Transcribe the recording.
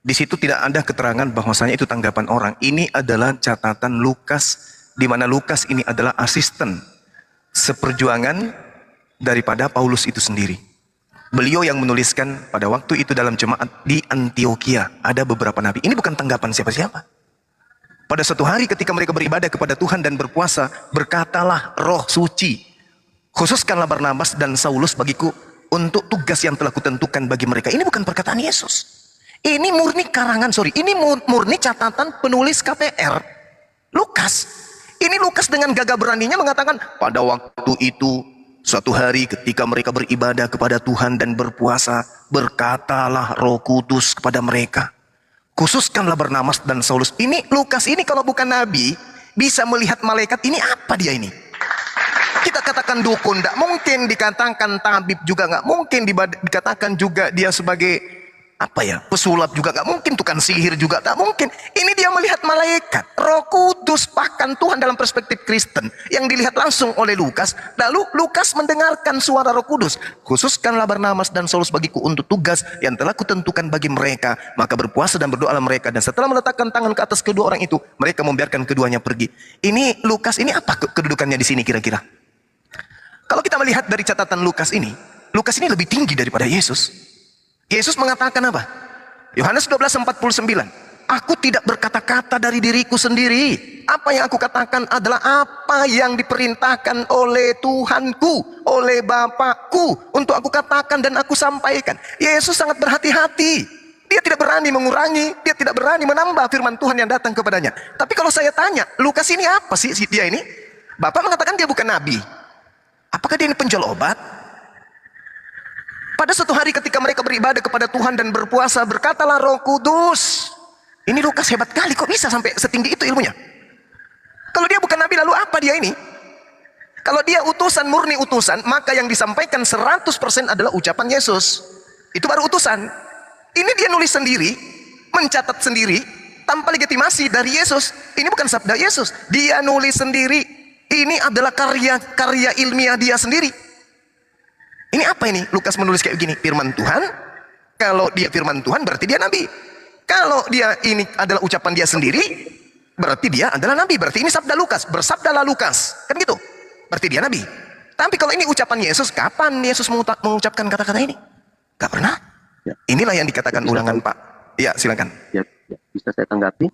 Di situ tidak ada keterangan bahwasanya itu tanggapan orang. Ini adalah catatan Lukas, di mana Lukas ini adalah asisten seperjuangan daripada Paulus itu sendiri. Beliau yang menuliskan pada waktu itu dalam jemaat di Antioquia. Ada beberapa nabi. Ini bukan tanggapan siapa-siapa. Pada suatu hari ketika mereka beribadah kepada Tuhan dan berpuasa, berkatalah Roh Suci, khususkanlah Barnabas dan Saulus bagiku untuk tugas yang telah kutentukan bagi mereka. Ini bukan perkataan Yesus. Ini murni karangan, ini murni catatan penulis KPR, Lukas. Ini Lukas dengan gagah beraninya mengatakan, pada waktu itu, suatu hari ketika mereka beribadah kepada Tuhan dan berpuasa, berkatalah Roh Kudus kepada mereka, khususkanlah Barnabas dan Saulus. Ini Lukas ini kalau bukan nabi, bisa melihat malaikat. Ini apa dia ini? Kita katakan dukun, tidak mungkin dikatakan tabib juga, nggak mungkin dikatakan juga dia sebagai pesulap juga nggak mungkin, tukang sihir juga nggak mungkin. Ini dia melihat malaikat, Roh Kudus, bahkan Tuhan dalam perspektif Kristen yang dilihat langsung oleh Lukas. Lalu Lukas mendengarkan suara Roh Kudus, khususkanlah Barnabas dan Saulus bagiku untuk tugas yang telah kutentukan bagi mereka. Maka berpuasa dan berdoalah mereka, dan setelah meletakkan tangan ke atas kedua orang itu, mereka membiarkan keduanya pergi. Ini Lukas ini apa kedudukannya di sini kira-kira? Kalau kita melihat dari catatan Lukas ini lebih tinggi daripada Yesus. Yesus mengatakan apa? Yohanes 12:49. Aku tidak berkata-kata dari diriku sendiri. Apa yang aku katakan adalah apa yang diperintahkan oleh Tuhanku, oleh Bapakku, untuk aku katakan dan aku sampaikan. Yesus sangat berhati-hati. Dia tidak berani mengurangi, dia tidak berani menambah firman Tuhan yang datang kepadanya. Tapi kalau saya tanya, Lukas ini apa sih dia ini? Bapak mengatakan dia bukan nabi. Apakah dia ini penjual obat? Pada suatu hari ketika mereka beribadah kepada Tuhan dan berpuasa, berkatalah Roh Kudus. Ini Lukas hebat kali, kok bisa sampai setinggi itu ilmunya? Kalau dia bukan nabi, lalu apa dia ini? Kalau dia utusan, murni utusan, maka yang disampaikan 100% adalah ucapan Yesus. Itu baru utusan. Ini dia nulis sendiri, mencatat sendiri, tanpa legitimasi dari Yesus. Ini bukan sabda Yesus, dia nulis sendiri. Ini adalah karya ilmiah dia sendiri. Ini apa ini? Lukas menulis kayak begini, firman Tuhan. Kalau dia firman Tuhan, berarti dia nabi. Kalau dia ini adalah ucapan dia sendiri, berarti dia adalah nabi. Berarti ini sabda Lukas, bersabdalah Lukas, kan gitu. Berarti dia nabi. Tapi kalau ini ucapan Yesus, kapan Yesus mengucapkan kata-kata ini? Gak pernah. Ya. Inilah yang dikatakan ulangan, Pak. Ya, silakan. Ya, bisa saya tanggapi?